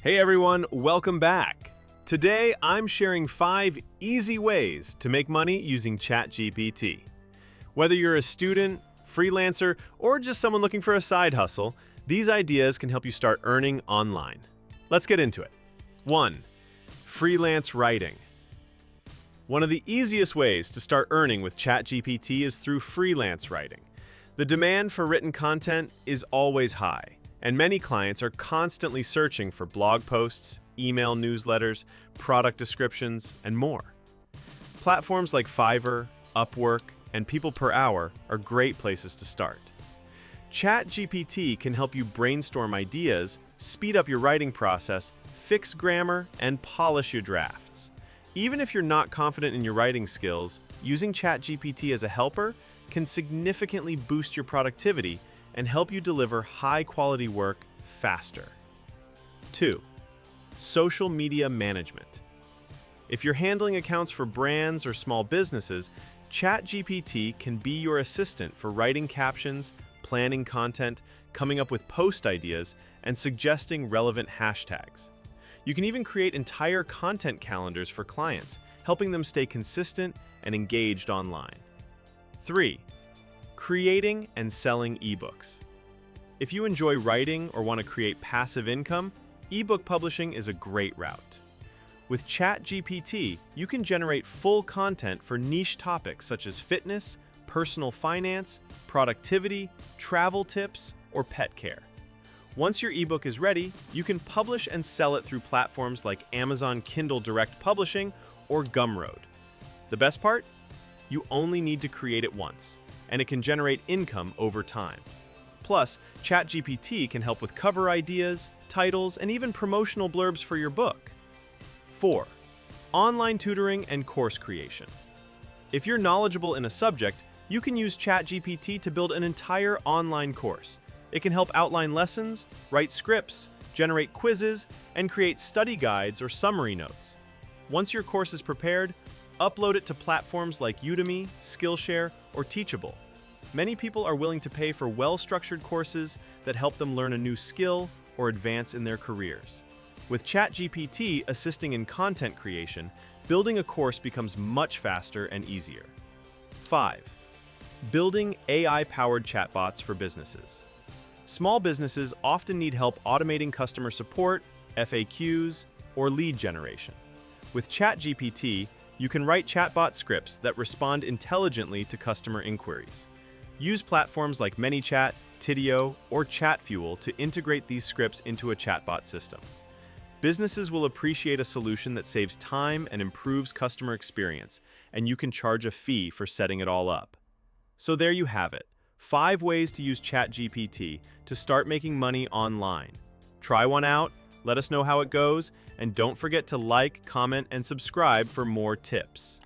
Hey everyone, welcome back. Today I'm sharing 5 easy ways to make money using ChatGPT. Whether you're a student, freelancer, or just someone looking for a side hustle, these ideas can help you start earning online. Let's get into it. 1. Freelance writing. One of the easiest ways to start earning with ChatGPT is through freelance writing. The demand for written content is always high, and many clients are constantly searching for blog posts, email newsletters, product descriptions, and more. Platforms like Fiverr, Upwork, and People Per Hour are great places to start. ChatGPT can help you brainstorm ideas, speed up your writing process, fix grammar, and polish your drafts. Even if you're not confident in your writing skills, using ChatGPT as a helper can significantly boost your productivity and help you deliver high-quality work faster. 2. Social media management. If you're handling accounts for brands or small businesses, ChatGPT can be your assistant for writing captions, planning content, coming up with post ideas, and suggesting relevant hashtags. You can even create entire content calendars for clients, helping them stay consistent and engaged online. 3. Creating and selling ebooks. If you enjoy writing or want to create passive income, ebook publishing is a great route. With ChatGPT, you can generate full content for niche topics such as fitness, personal finance, productivity, travel tips, or pet care. Once your ebook is ready, you can publish and sell it through platforms like Amazon Kindle Direct Publishing or Gumroad. The best part? You only need to create it once, and it can generate income over time. Plus, ChatGPT can help with cover ideas, titles, and even promotional blurbs for your book. 4. Online tutoring and course creation. If you're knowledgeable in a subject, you can use ChatGPT to build an entire online course. It can help outline lessons, write scripts, generate quizzes, and create study guides or summary notes. Once your course is prepared, upload it to platforms like Udemy, Skillshare, or Teachable. Many people are willing to pay for well-structured courses that help them learn a new skill or advance in their careers. With ChatGPT assisting in content creation, building a course becomes much faster and easier. 5. Building AI-powered chatbots for businesses. Small businesses often need help automating customer support, FAQs, or lead generation. With ChatGPT, you can write chatbot scripts that respond intelligently to customer inquiries. Use platforms like ManyChat, Tidio, or ChatFuel to integrate these scripts into a chatbot system. Businesses will appreciate a solution that saves time and improves customer experience, and you can charge a fee for setting it all up. So there you have it, 5 ways to use ChatGPT to start making money online. Try one out, let us know how it goes, and don't forget to like, comment, and subscribe for more tips.